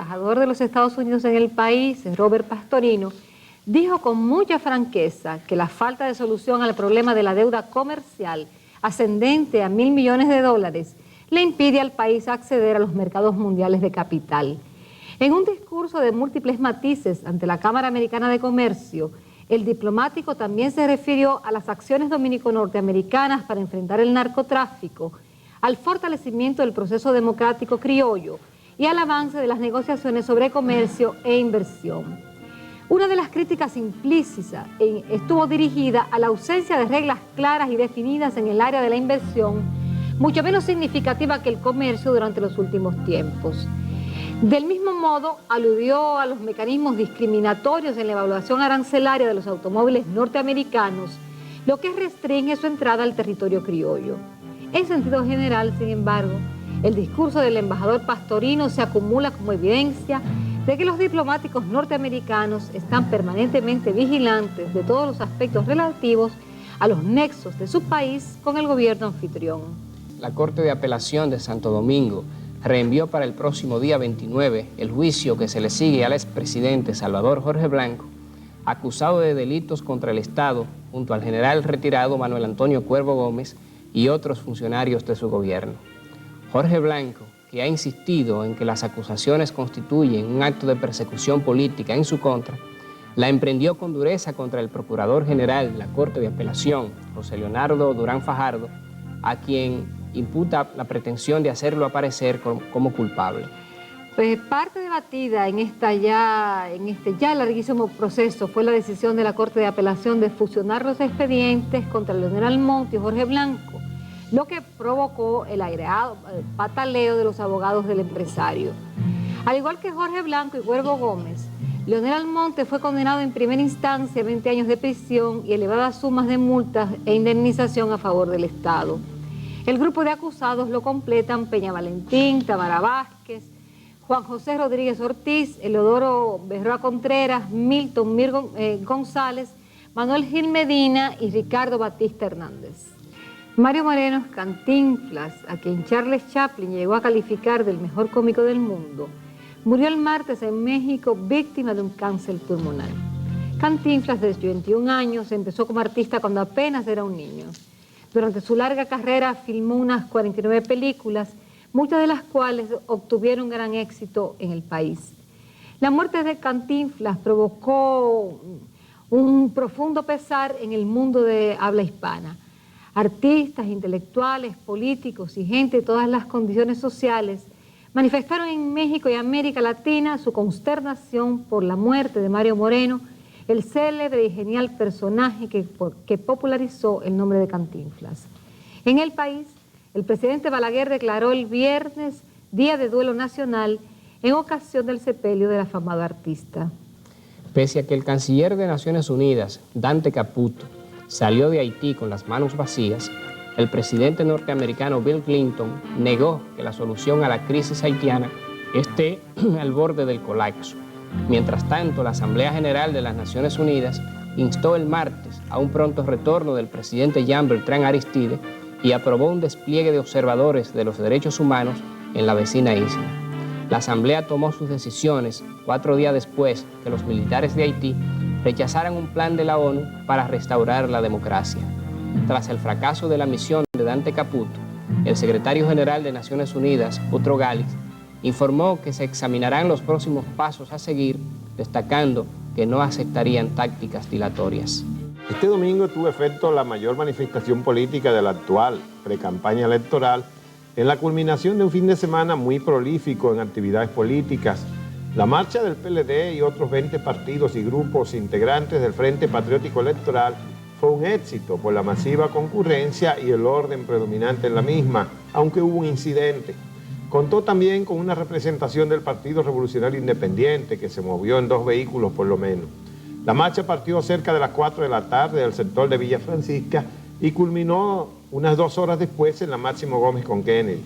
embajador de los Estados Unidos en el país, Robert Pastorino, dijo con mucha franqueza que la falta de solución al problema de la deuda comercial ascendente a $1.000 millones le impide al país acceder a los mercados mundiales de capital. En un discurso de múltiples matices ante la Cámara Americana de Comercio, el diplomático también se refirió a las acciones dominico-norteamericanas para enfrentar el narcotráfico, al fortalecimiento del proceso democrático criollo y al avance de las negociaciones sobre comercio e inversión. Una de las críticas implícitas estuvo dirigida a la ausencia de reglas claras y definidas en el área de la inversión, mucho menos significativa que el comercio durante los últimos tiempos. Del mismo modo, aludió a los mecanismos discriminatorios en la evaluación arancelaria de los automóviles norteamericanos, lo que restringe su entrada al territorio criollo. En sentido general, sin embargo, el discurso del embajador Pastorino se acumula como evidencia de que los diplomáticos norteamericanos están permanentemente vigilantes de todos los aspectos relativos a los nexos de su país con el gobierno anfitrión. La Corte de Apelación de Santo Domingo reenvió para el próximo día 29 el juicio que se le sigue al expresidente Salvador Jorge Blanco, acusado de delitos contra el Estado, junto al general retirado Manuel Antonio Cuervo Gómez y otros funcionarios de su gobierno. Jorge Blanco, que ha insistido en que las acusaciones constituyen un acto de persecución política en su contra, la emprendió con dureza contra el Procurador General de la Corte de Apelación, José Leonardo Durán Fajardo, a quien imputa la pretensión de hacerlo aparecer como culpable. Pues parte debatida en este ya larguísimo proceso fue la decisión de la Corte de Apelación de fusionar los expedientes contra Leonel Almonte y Jorge Blanco, lo que provocó el aireado pataleo de los abogados del empresario. Al igual que Jorge Blanco y Cuervo Gómez, Leonel Almonte fue condenado en primera instancia a 20 años de prisión y elevadas sumas de multas e indemnización a favor del Estado. El grupo de acusados lo completan Peña Valentín, Tamara Vázquez, Juan José Rodríguez Ortiz, Eleodoro Berroa Contreras, Milton González, Manuel Gil Medina y Ricardo Batista Hernández. Mario Moreno Cantinflas, a quien Charles Chaplin llegó a calificar del mejor cómico del mundo, murió el martes en México víctima de un cáncer pulmonar. Cantinflas, de 21 años, empezó como artista cuando apenas era un niño. Durante su larga carrera filmó unas 49 películas, muchas de las cuales obtuvieron gran éxito en el país. La muerte de Cantinflas provocó un profundo pesar en el mundo de habla hispana. Artistas, intelectuales, políticos y gente de todas las condiciones sociales manifestaron en México y América Latina su consternación por la muerte de Mario Moreno, el célebre y genial personaje que popularizó el nombre de Cantinflas. En el país, el presidente Balaguer declaró el viernes Día de Duelo Nacional en ocasión del sepelio del afamado artista. Pese a que el canciller de Naciones Unidas, Dante Caputo, salió de Haití con las manos vacías, el presidente norteamericano Bill Clinton negó que la solución a la crisis haitiana esté al borde del colapso. Mientras tanto, la Asamblea General de las Naciones Unidas instó el martes a un pronto retorno del presidente Jean Bertrand Aristide y aprobó un despliegue de observadores de los derechos humanos en la vecina isla. La Asamblea tomó sus decisiones 4 días después que los militares de Haití rechazaran un plan de la ONU para restaurar la democracia. Tras el fracaso de la misión de Dante Caputo, el secretario general de Naciones Unidas, Boutros Ghali, informó que se examinarán los próximos pasos a seguir, destacando que no aceptarían tácticas dilatorias. Este domingo tuvo efecto la mayor manifestación política de la actual precampaña electoral, en la culminación de un fin de semana muy prolífico en actividades políticas. La marcha del PLD y otros 20 partidos y grupos integrantes del Frente Patriótico Electoral fue un éxito por la masiva concurrencia y el orden predominante en la misma, aunque hubo un incidente. Contó también con una representación del Partido Revolucionario Independiente, que se movió en 2 vehículos por lo menos. La marcha partió cerca de las 4 de la tarde del sector de Villa Francisca y culminó unas 2 horas después en la Máximo Gómez con Kennedy.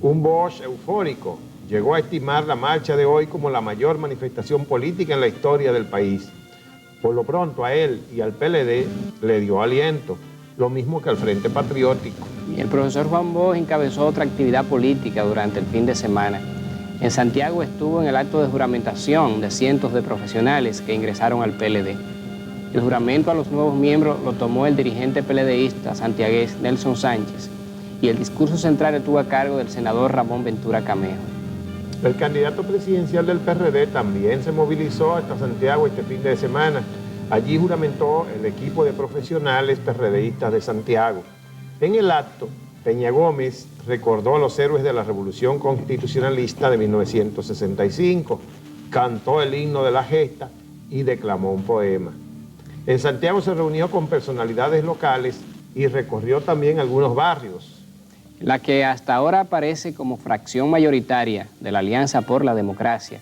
Un Bosch eufórico llegó a estimar la marcha de hoy como la mayor manifestación política en la historia del país. Por lo pronto a él y al PLD le dio aliento, lo mismo que al Frente Patriótico. El profesor Juan Bosch encabezó otra actividad política durante el fin de semana. En Santiago estuvo en el acto de juramentación de cientos de profesionales que ingresaron al PLD. El juramento a los nuevos miembros lo tomó el dirigente PLDista santiagués Nelson Sánchez y el discurso central estuvo a cargo del senador Ramón Ventura Camejo. El candidato presidencial del PRD también se movilizó hasta Santiago este fin de semana. Allí juramentó el equipo de profesionales PRDistas de Santiago. En el acto, Peña Gómez recordó a los héroes de la Revolución Constitucionalista de 1965, cantó el himno de la gesta y declamó un poema. En Santiago se reunió con personalidades locales y recorrió también algunos barrios. La que hasta ahora aparece como fracción mayoritaria de la Alianza por la Democracia,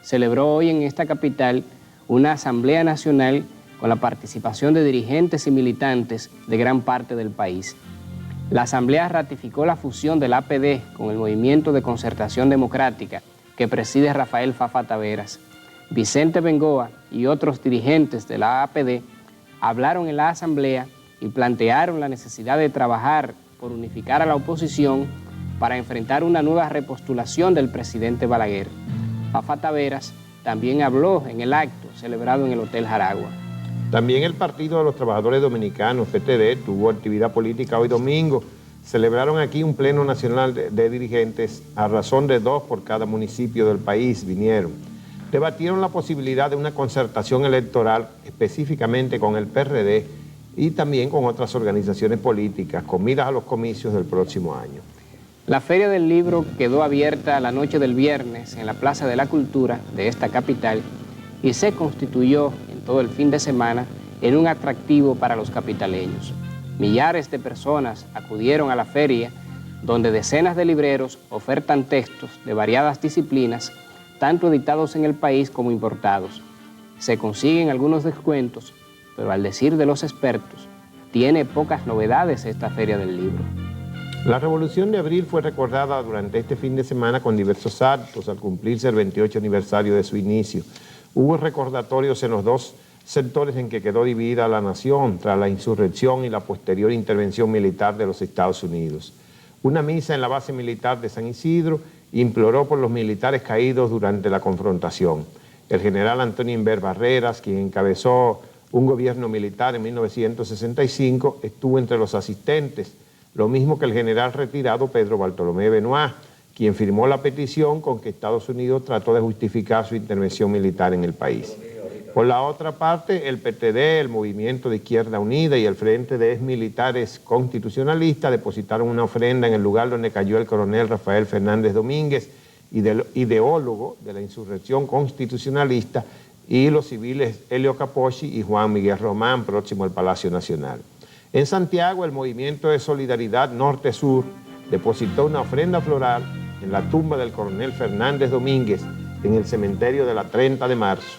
celebró hoy en esta capital una Asamblea Nacional con la participación de dirigentes y militantes de gran parte del país. La Asamblea ratificó la fusión del APD con el Movimiento de Concertación Democrática que preside Rafael Fafa Taveras. Vicente Bengoa y otros dirigentes de la APD hablaron en la Asamblea y plantearon la necesidad de trabajar por unificar a la oposición para enfrentar una nueva repostulación del presidente Balaguer. Fafa Taveras también habló en el acto celebrado en el Hotel Jaragua. También el Partido de los Trabajadores Dominicanos, PTD, tuvo actividad política hoy domingo. Celebraron aquí un pleno nacional de dirigentes a razón de 2 por cada municipio del país vinieron. Debatieron la posibilidad de una concertación electoral específicamente con el PRD y también con otras organizaciones políticas con miras a los comicios del próximo año. La Feria del Libro quedó abierta la noche del viernes en la Plaza de la Cultura de esta capital y se constituyó en todo el fin de semana en un atractivo para los capitaleños. Millares de personas acudieron a la feria, donde decenas de libreros ofertan textos de variadas disciplinas, tanto editados en el país como importados. Se consiguen algunos descuentos, pero al decir de los expertos, tiene pocas novedades esta Feria del Libro. La Revolución de Abril fue recordada durante este fin de semana con diversos actos al cumplirse el 28 aniversario de su inicio. Hubo recordatorios en los dos sectores en que quedó dividida la nación tras la insurrección y la posterior intervención militar de los Estados Unidos. Una misa en la base militar de San Isidro imploró por los militares caídos durante la confrontación. El general Antonio Inver Barreras, quien encabezó un gobierno militar en 1965, estuvo entre los asistentes, lo mismo que el general retirado Pedro Bartolomé Benoit, quien firmó la petición con que Estados Unidos trató de justificar su intervención militar en el país. Por la otra parte, el PTD, el Movimiento de Izquierda Unida y el Frente de Exmilitares Constitucionalistas depositaron una ofrenda en el lugar donde cayó el coronel Rafael Fernández Domínguez, ideólogo de la insurrección constitucionalista, y los civiles Helio Capocci y Juan Miguel Román, próximo al Palacio Nacional. En Santiago, el Movimiento de Solidaridad Norte-Sur depositó una ofrenda floral en la tumba del coronel Fernández Domínguez en el cementerio de la 30 de marzo.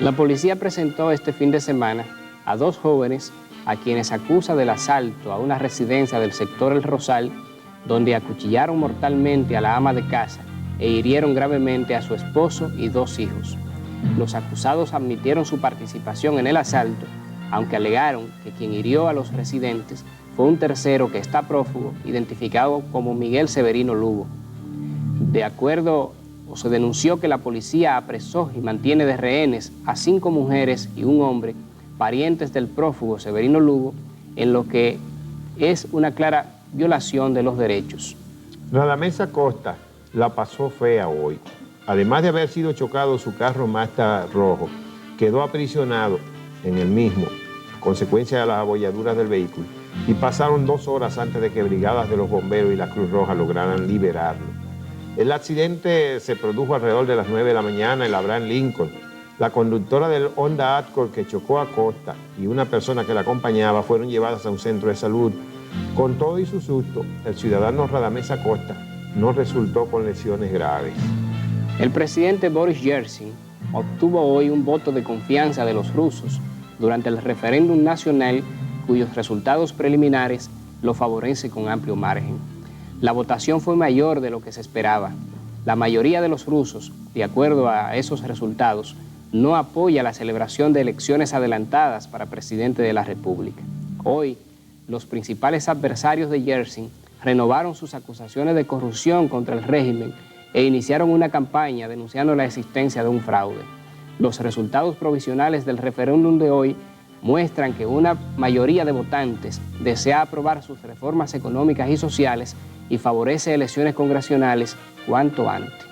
La policía presentó este fin de semana a 2 jóvenes a quienes acusa del asalto a una residencia del sector El Rosal, donde acuchillaron mortalmente a la ama de casa e hirieron gravemente a su esposo y 2 hijos. Los acusados admitieron su participación en el asalto, aunque alegaron que quien hirió a los residentes fue un tercero que está prófugo, identificado como Miguel Severino Lugo. Se denunció que la policía apresó y mantiene de rehenes a 5 mujeres y un hombre, parientes del prófugo Severino Lugo, en lo que es una clara violación de los derechos. Radamés Acosta la pasó fea hoy. Además de haber sido chocado su carro Mazda rojo, quedó aprisionado en el mismo, a consecuencia de las abolladuras del vehículo, y pasaron 2 horas antes de que brigadas de los bomberos y la Cruz Roja lograran liberarlo. El accidente se produjo alrededor de las 9 de la mañana en la Abraham Lincoln. La conductora del Honda Accord que chocó a Acosta y una persona que la acompañaba fueron llevadas a un centro de salud. Con todo y su susto, el ciudadano Radamés Acosta no resultó con lesiones graves. El presidente Boris Yeltsin obtuvo hoy un voto de confianza de los rusos durante el referéndum nacional, cuyos resultados preliminares lo favorecen con amplio margen. La votación fue mayor de lo que se esperaba. La mayoría de los rusos, de acuerdo a esos resultados, no apoya la celebración de elecciones adelantadas para presidente de la República. Hoy, los principales adversarios de Yeltsin renovaron sus acusaciones de corrupción contra el régimen e iniciaron una campaña denunciando la existencia de un fraude. Los resultados provisionales del referéndum de hoy muestran que una mayoría de votantes desea aprobar sus reformas económicas y sociales y favorece elecciones congresionales cuanto antes.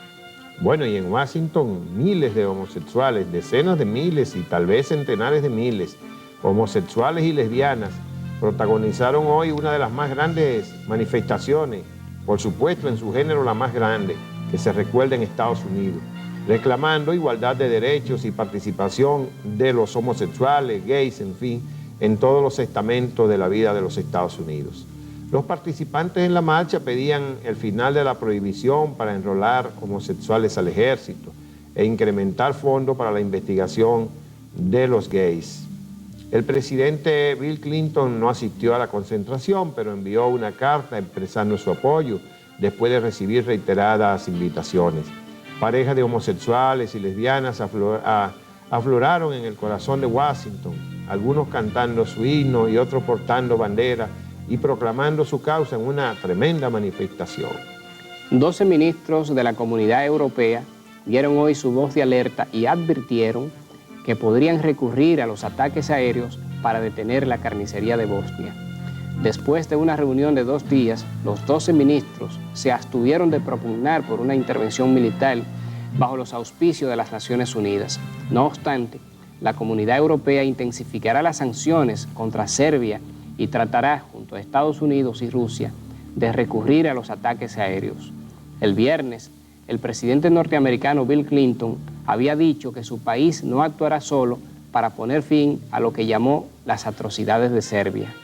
Bueno, y en Washington miles de homosexuales, decenas de miles y tal vez centenares de miles, homosexuales y lesbianas, protagonizaron hoy una de las más grandes manifestaciones, por supuesto en su género la más grande, que se recuerda en Estados Unidos, reclamando igualdad de derechos y participación de los homosexuales, gays, en fin, en todos los estamentos de la vida de los Estados Unidos. Los participantes en la marcha pedían el final de la prohibición para enrolar homosexuales al ejército e incrementar fondos para la investigación de los gays. El presidente Bill Clinton no asistió a la concentración, pero envió una carta expresando su apoyo después de recibir reiteradas invitaciones. Parejas de homosexuales y lesbianas afloraron en el corazón de Washington, algunos cantando su himno y otros portando banderas y proclamando su causa en una tremenda manifestación. 12 ministros de la Comunidad Europea dieron hoy su voz de alerta y advirtieron que podrían recurrir a los ataques aéreos para detener la carnicería de Bosnia. Después de una reunión de 2 días, los 12 ministros se abstuvieron de propugnar por una intervención militar bajo los auspicios de las Naciones Unidas. No obstante, la Comunidad Europea intensificará las sanciones contra Serbia y tratará, junto a Estados Unidos y Rusia, de recurrir a los ataques aéreos. El viernes, el presidente norteamericano Bill Clinton había dicho que su país no actuará solo para poner fin a lo que llamó las atrocidades de Serbia.